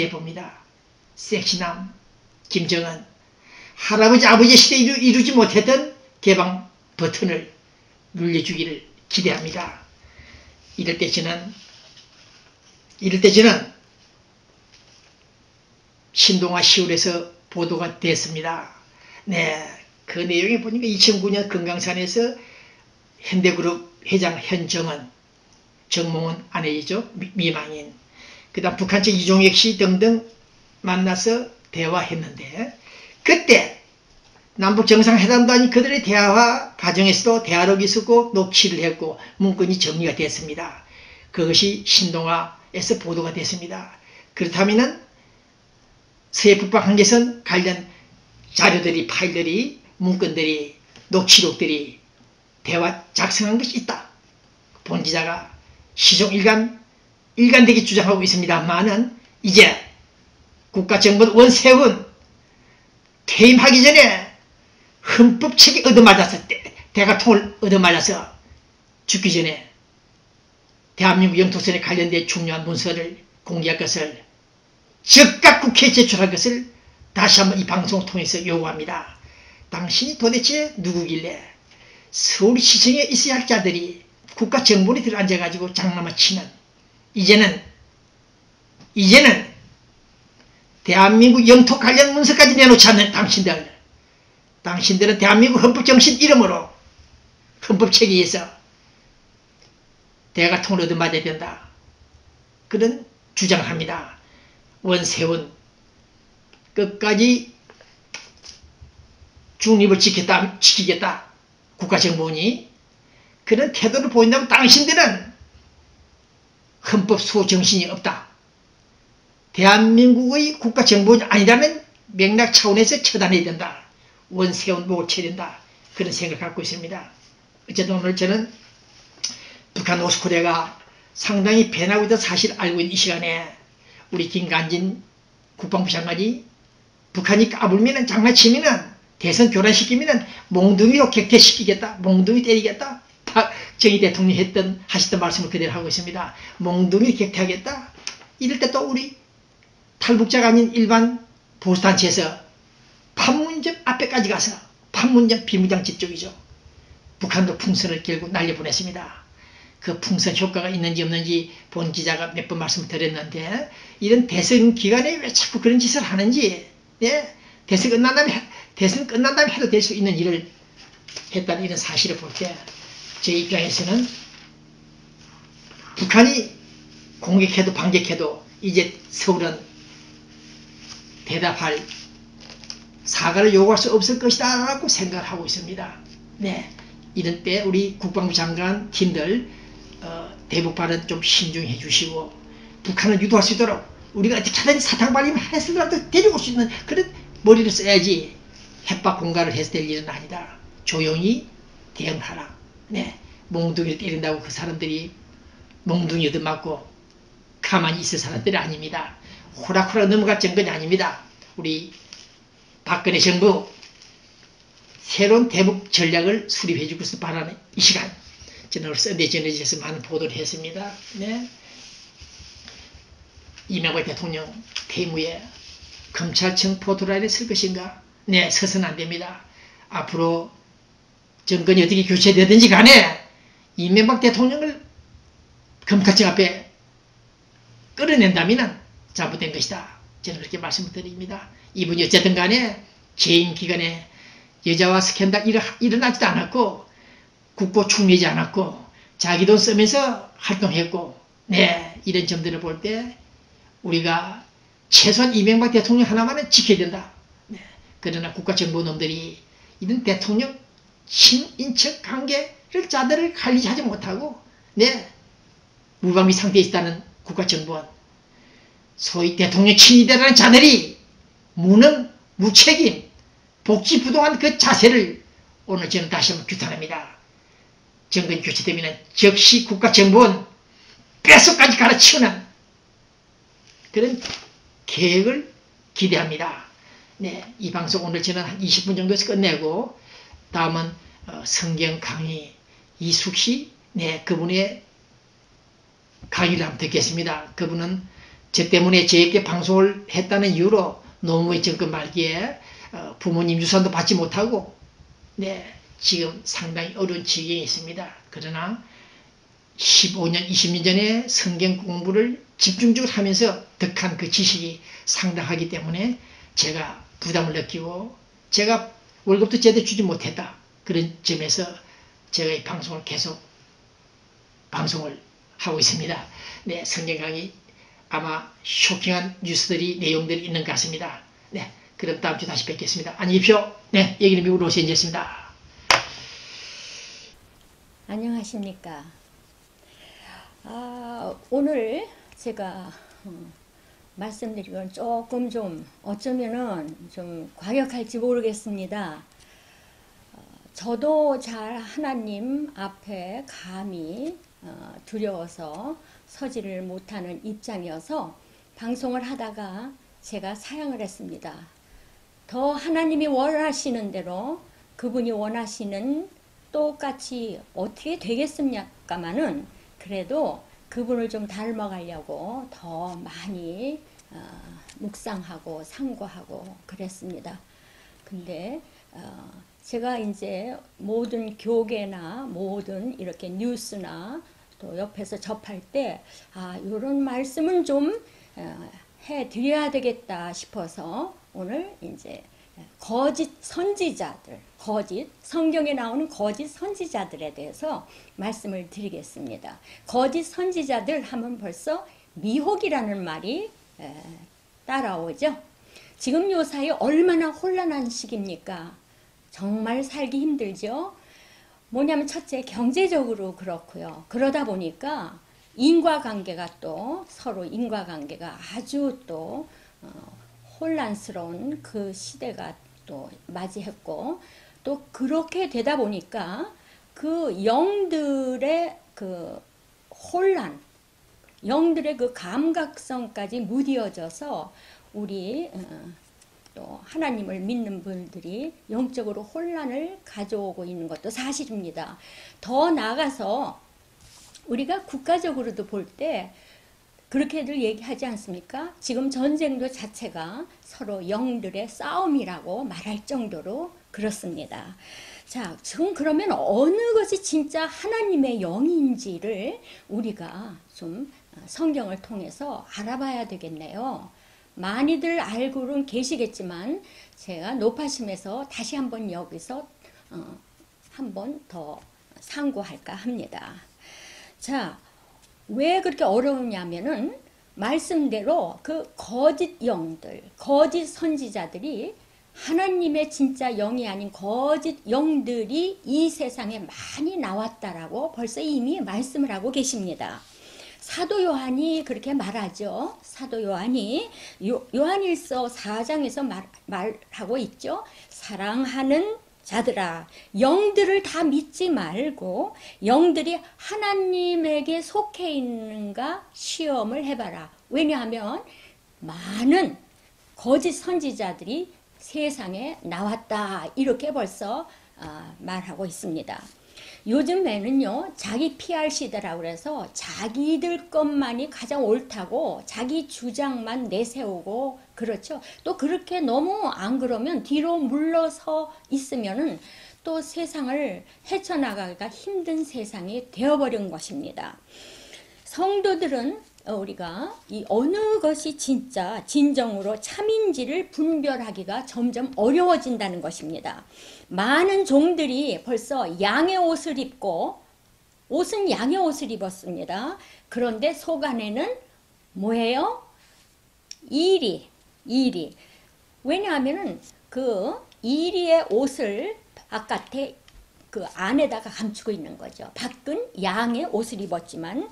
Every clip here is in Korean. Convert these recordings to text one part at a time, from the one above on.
봅니다. 섹시남 김정은, 할아버지 아버지 시대에 이루지 못했던 개방 버튼을 눌려주기를 기대합니다. 이럴 때 저는 신동아 시울에서 보도가 됐습니다. 네, 그 내용에 보니까 2009년 금강산에서 현대그룹 회장 현정은, 정몽은 아내이죠. 미망인. 그 다음 북한 측 이종혁 씨 등등 만나서 대화했는데, 그때 남북정상회담도 아닌 그들의 대화 과정에서도 대화록이 있었고 녹취를 했고 문건이 정리가 됐습니다. 그것이 신동아에서 보도가 됐습니다. 그렇다면 서해 북방 한계선 관련 자료들이, 파일들이, 문건들이, 녹취록들이 대화 작성한 것이 있다. 본 기자가 일관되게 주장하고 있습니다만은, 이제 국가정보원 원세훈 퇴임하기 전에 헌법책이 얻어맞아서, 대가통을 얻어맞아서 죽기 전에 대한민국 영토선에 관련된 중요한 문서를 공개할 것을, 즉각 국회에 제출할 것을 다시 한번 이 방송을 통해서 요구합니다. 당신이 도대체 누구길래 서울시청에 있어야 할 자들이 국가정보원에 들어앉아가지고 장난만 치는, 이제는 대한민국 영토 관련 문서까지 내놓지 않는 당신들은 대한민국 헌법정신 이름으로 헌법체계에서 대가통을 얻어맞아야 된다. 그런 주장을 합니다. 원세훈 끝까지 중립을 지키겠다. 국가정보원이 그런 태도를 보인다면 당신들은 헌법 수호 정신이 없다. 대한민국의 국가정보원이 아니라는 맥락 차원에서 처단해야 된다. 원세훈 목을 쳐야 된다. 그런 생각을 갖고 있습니다. 어쨌든 오늘 저는 북한 노스코리아가 상당히 변하고 있다는 사실을 알고 있는 이 시간에 우리 김관진 국방부 장관이 북한이 까불면, 장난치면, 대선 교란시키면 몽둥이로 격퇴시키겠다. 몽둥이 때리겠다. 박정희 대통령이 하셨던 말씀을 그대로 하고 있습니다. 몽둥이 격퇴하겠다. 이럴 때 또 우리 탈북자가 아닌 일반 보수단체에서 판문점 앞에까지 가서, 판문점 비무장지 쪽이죠. 북한도 풍선을 결국 날려보냈습니다. 그 풍선 효과가 있는지 없는지 본 기자가 몇 번 말씀을 드렸는데, 이런 대선 기간에 왜 자꾸 그런 짓을 하는지, 예? 대선 끝난 다음에 해도 될 수 있는 일을 했다는 이런 사실을 볼 때, 제 입장에서는 북한이 공격해도 반격해도 이제 서울은 대답할, 사과를 요구할 수 없을 것이다 라고 생각을 하고 있습니다. 네, 이런 때 우리 국방부 장관 팀들 대북 발언 좀 신중해 주시고, 북한을 유도할 수 있도록 우리가 어떻게든 사탕 발림을 해서라도 데리고 올 수 있는 그런 머리를 써야지, 협박 공갈을 해서 될 일은 아니다. 조용히 대응하라. 네, 몽둥이를 때린다고 그 사람들이 몽둥이 얻어맞고 가만히 있을 사람들이 아닙니다. 호락호락 넘어갈 정권이 아닙니다. 우리 박근혜 정부 새로운 대북 전략을 수립해 주고 있을 바라는 이 시간, 저는 썬데이 저널리에서 많은 보도를 했습니다. 네. 이명박 대통령 퇴임 후에 검찰청 포토라인에 쓸 것인가? 네, 서서는 안 됩니다. 앞으로 정권이 어떻게 교체되든지 간에 이명박 대통령을 검찰청 앞에 끌어낸다면 잘못된 것이다. 저는 그렇게 말씀을 드립니다. 이분이 어쨌든 간에 재임 기간에 여자와 스캔들 일어나지도 않았고, 국고 축내지 않았고, 자기 돈 쓰면서 활동했고, 네, 이런 점들을 볼 때 우리가 최소한 이명박 대통령 하나만은 지켜야 된다. 네, 그러나 국가정보놈들이 이런 대통령 친인척 관계를 자들을 관리하지 못하고, 네, 무방비 상태에 있다는 국가정보원, 소위 대통령 친위대라는 자들이 무능, 무책임, 복지부동한 그 자세를 오늘 저는 다시 한번 규탄합니다. 정권 교체되면 즉시 국가정보원 뼛속까지 갈아치우는 그런 계획을 기대합니다. 네, 이 방송 오늘 저는 한 20분 정도에서 끝내고, 다음은 성경 강의 이숙씨, 네, 그분의 강의를 한번 듣겠습니다. 그분은 저 때문에 저에게 방송을 했다는 이유로 노무의 정권 말기에 부모님 유산도 받지 못하고 네, 지금 상당히 어려운 지경에 있습니다. 그러나 15년, 20년 전에 성경 공부를 집중적으로 하면서 득한 그 지식이 상당하기 때문에 제가 부담을 느끼고 제가 월급도 제대로 주지 못했다. 그런 점에서 제가 이 방송을 계속 방송을 하고 있습니다. 네, 성경 강의 아마 쇼킹한 뉴스들이 내용들이 있는 것 같습니다. 네, 그럼 다음 주 다시 뵙겠습니다. 안녕히 계십시오. 네, 여기는 미국 로스앤젤레스입니다. 안녕하십니까. 오늘 제가 말씀드린 건 조금 좀 어쩌면은 좀 과격할지 모르겠습니다. 저도 잘 하나님 앞에 감히 두려워서 서지를 못하는 입장이어서 방송을 하다가 제가 사양을 했습니다. 더 하나님이 원하시는 대로 그분이 원하시는 똑같이 어떻게 되겠습니까마는 그래도 그분을 좀 닮아가려고 더 많이 묵상하고 상고하고 그랬습니다. 근데 제가 이제 모든 교계나 모든 이렇게 뉴스나 또 옆에서 접할 때 이런 말씀은 좀 해드려야 되겠다 싶어서 오늘 이제 거짓 선지자들, 성경에 나오는 거짓 선지자들에 대해서 말씀을 드리겠습니다. 거짓 선지자들 하면 벌써 미혹이라는 말이 따라오죠. 지금 요 사이 얼마나 혼란한 시기입니까? 정말 살기 힘들죠. 뭐냐면 첫째 경제적으로 그렇고요. 그러다 보니까 인과관계가 또 서로 인과관계가 아주 또 혼란스러운 그 시대가 또 맞이했고 또 그렇게 되다 보니까 그 영들의 그 혼란, 영들의 그 감각성까지 무뎌져서 우리 또 하나님을 믿는 분들이 영적으로 혼란을 가져오고 있는 것도 사실입니다. 더 나아가서 우리가 국가적으로도 볼 때 그렇게들 얘기하지 않습니까? 지금 전쟁도 자체가 서로 영들의 싸움이라고 말할 정도로 그렇습니다. 자, 지금 그러면 어느 것이 진짜 하나님의 영인지를 우리가 좀 성경을 통해서 알아봐야 되겠네요. 많이들 알고는 계시겠지만 제가 높아심에서 다시 한번 여기서 한번 더 상고할까 합니다. 자, 왜 그렇게 어려우냐면은 말씀대로 그 거짓 영들, 거짓 선지자들이 하나님의 진짜 영이 아닌 거짓 영들이 이 세상에 많이 나왔다라고 벌써 이미 말씀을 하고 계십니다. 사도 요한이 그렇게 말하죠. 사도 요한이 요한일서 4장에서 말하고 있죠. 사랑하는 자들아, 영들을 다 믿지 말고 영들이 하나님에게 속해 있는가 시험을 해봐라. 왜냐하면 많은 거짓 선지자들이 세상에 나왔다. 이렇게 벌써 말하고 있습니다. 요즘에는요, 자기 PR 시대라고 그래서 자기들 것만이 가장 옳다고 자기 주장만 내세우고 그렇죠. 또 그렇게 너무 안 그러면 뒤로 물러서 있으면은 또 세상을 헤쳐나가기가 힘든 세상이 되어버린 것입니다. 성도들은 우리가 이 어느 것이 진짜 진정으로 참인지를 분별하기가 점점 어려워진다는 것입니다. 많은 종들이 벌써 양의 옷을 입고 옷은 양의 옷을 입었습니다. 그런데 속 안에는 뭐예요? 이리. 왜냐하면은 그 이리의 옷을 바깥에 그 안에다가 감추고 있는 거죠. 밖은 양의 옷을 입었지만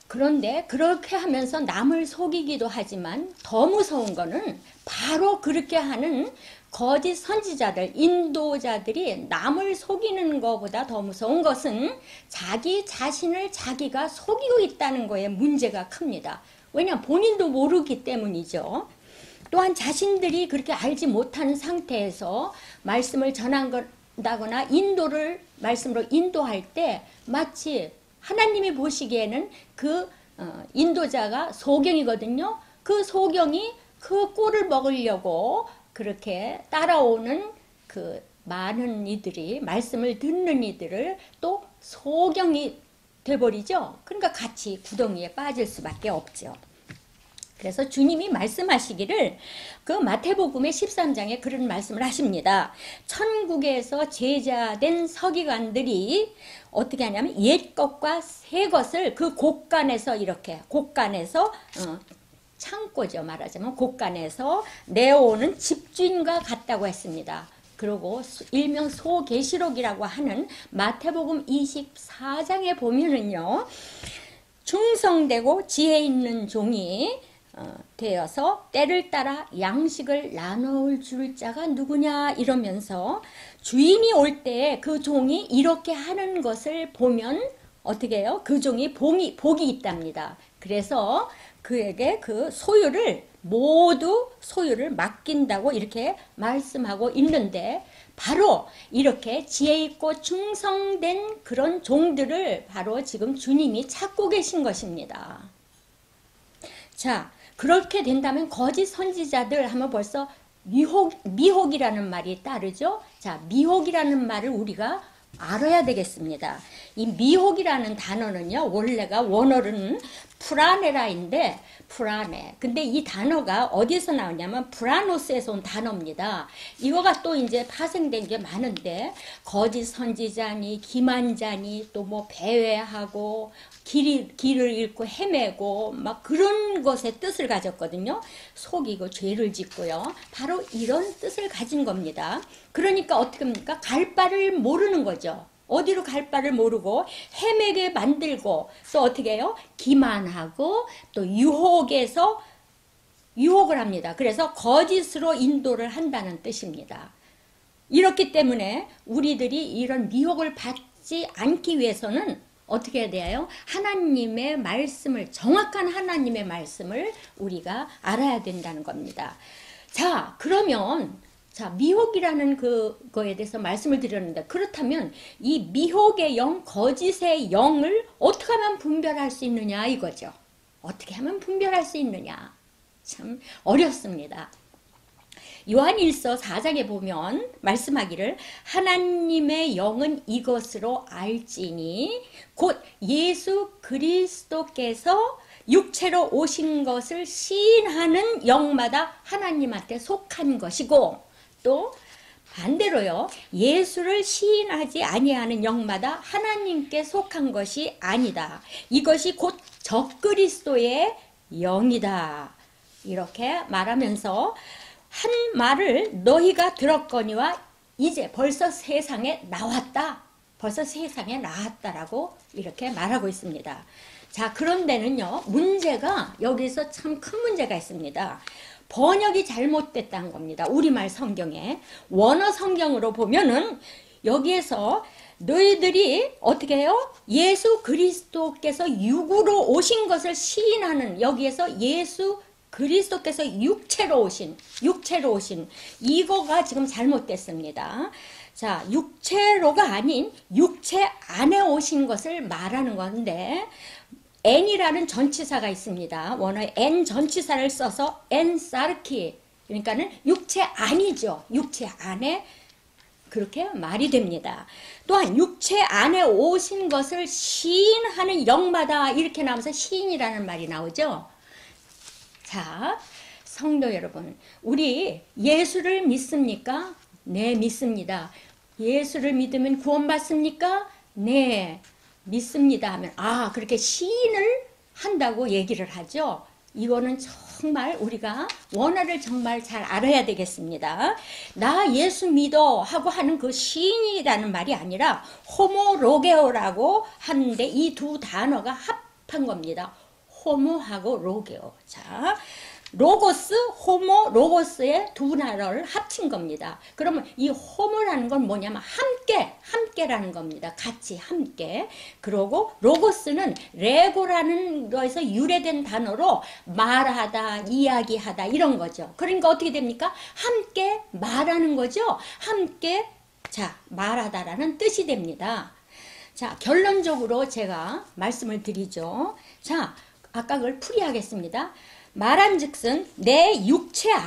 그런데 그렇게 하면서 남을 속이기도 하지만 더 무서운 거는 바로 그렇게 하는 거짓 선지자들, 인도자들이 남을 속이는 것보다 더 무서운 것은 자기 자신을 자기가 속이고 있다는 거에 문제가 큽니다. 왜냐하면 본인도 모르기 때문이죠. 또한 자신들이 그렇게 알지 못하는 상태에서 말씀을 전한다거나 인도를 말씀으로 인도할 때 마치 하나님이 보시기에는 그 인도자가 소경이거든요. 그 소경이 그 꿀을 먹으려고 그렇게 따라오는 그 많은 이들이, 말씀을 듣는 이들을 또 소경이 돼버리죠. 그러니까 같이 구덩이에 빠질 수밖에 없죠. 그래서 주님이 말씀하시기를 그 마태복음의 13장에 그런 말씀을 하십니다. 천국에서 제자된 서기관들이 어떻게 하냐면 옛 것과 새 것을 그 곳간에서 이렇게 곳간에서 창고죠, 말하자면 곳간에서 내오는 집주인과 같다고 했습니다. 그리고 일명 소계시록이라고 하는 마태복음 24장에 보면은요, 충성되고 지혜 있는 종이 되어서 때를 따라 양식을 나눠올 줄 자가 누구냐 이러면서 주인이 올 때 그 종이 이렇게 하는 것을 보면 어떻게 해요? 그 종이 복이 있답니다. 그래서 그에게 그 모두 소유를 맡긴다고 이렇게 말씀하고 있는데, 바로 이렇게 지혜 있고 충성된 그런 종들을 바로 지금 주님이 찾고 계신 것입니다. 자, 그렇게 된다면 거짓 선지자들 하면 벌써 미혹이라는 말이 따르죠. 자, 미혹이라는 말을 우리가 알아야 되겠습니다. 이 미혹이라는 단어는요, 원어는 프라네라인데, 프라네. 근데 이 단어가 어디서 나오냐면 프라노스에서 온 단어입니다. 이거가 또 이제 파생된 게 많은데, 거짓 선지자니, 기만자니, 또 뭐 배회하고, 길을 잃고 헤매고, 막 그런 것의 뜻을 가졌거든요. 속이고 죄를 짓고요. 바로 이런 뜻을 가진 겁니다. 그러니까 어떻게 합니까? 갈 바를 모르는 거죠. 어디로 갈 바를 모르고 헤매게 만들고, 또 어떻게 해요? 기만하고 또 유혹을 합니다. 그래서 거짓으로 인도를 한다는 뜻입니다. 이렇기 때문에 우리들이 이런 미혹을 받지 않기 위해서는 어떻게 해야 돼요? 하나님의 말씀을, 정확한 하나님의 말씀을 우리가 알아야 된다는 겁니다. 자, 그러면 미혹이라는 그거에 대해서 말씀을 드렸는데, 그렇다면 이 미혹의 영, 거짓의 영을 어떻게 하면 분별할 수 있느냐 이거죠. 어떻게 하면 분별할 수 있느냐? 참 어렵습니다. 요한일서 4장에 보면 말씀하기를 하나님의 영은 이것으로 알지니 곧 예수 그리스도께서 육체로 오신 것을 시인하는 영마다 하나님한테 속한 것이고, 또 반대로요, 예수를 시인하지 아니하는 영마다 하나님께 속한 것이 아니다. 이것이 곧 적그리스도의 영이다. 이렇게 말하면서 한 말을 너희가 들었거니와 이제 벌써 세상에 나왔다. 벌써 세상에 나왔다라고 이렇게 말하고 있습니다. 자, 그런데는요, 문제가 여기서 참 큰 문제가 있습니다. 번역이 잘못됐다는 겁니다. 우리말 성경에. 원어 성경으로 보면은 여기에서 너희들이 어떻게 해요? 예수 그리스도께서 육으로 오신 것을 시인하는, 여기에서 예수 그리스도께서 육체로 오신 이거가 지금 잘못됐습니다. 자, 육체로가 아닌 육체 안에 오신 것을 말하는 건데, n이라는 전치사가 있습니다. 원어에 n 전치사를 써서 엔사르키, 그러니까는 육체 안이죠. 육체 안에 그렇게 말이 됩니다. 또한 육체 안에 오신 것을 시인하는 영마다 이렇게 나오면서 시인이라는 말이 나오죠. 자, 성도 여러분, 우리 예수를 믿습니까? 네, 믿습니다. 예수를 믿으면 구원받습니까? 네, 믿습니다 하면 그렇게 시인을 한다고 얘기를 하죠. 이거는 정말 우리가 원어를 정말 잘 알아야 되겠습니다. 나 예수 믿어 하고 하는 그 시인이라는 말이 아니라 호모로게오라고 하는데, 이 두 단어가 합한 겁니다. 호모하고 로게오. 자, 로고스, 호모, 로고스의 두 단어를 합친 겁니다. 그러면 이 호모라는 건 뭐냐면 함께라는 겁니다. 같이 함께. 그리고 로고스는 레고라는 거에서 유래된 단어로 말하다, 이야기하다 이런 거죠. 그러니까 어떻게 됩니까? 함께 말하는 거죠. 함께 말하다라는 뜻이 됩니다. 자, 결론적으로 제가 말씀을 드리죠. 자, 아까 그걸 풀이하겠습니다. 말한즉슨 내 육체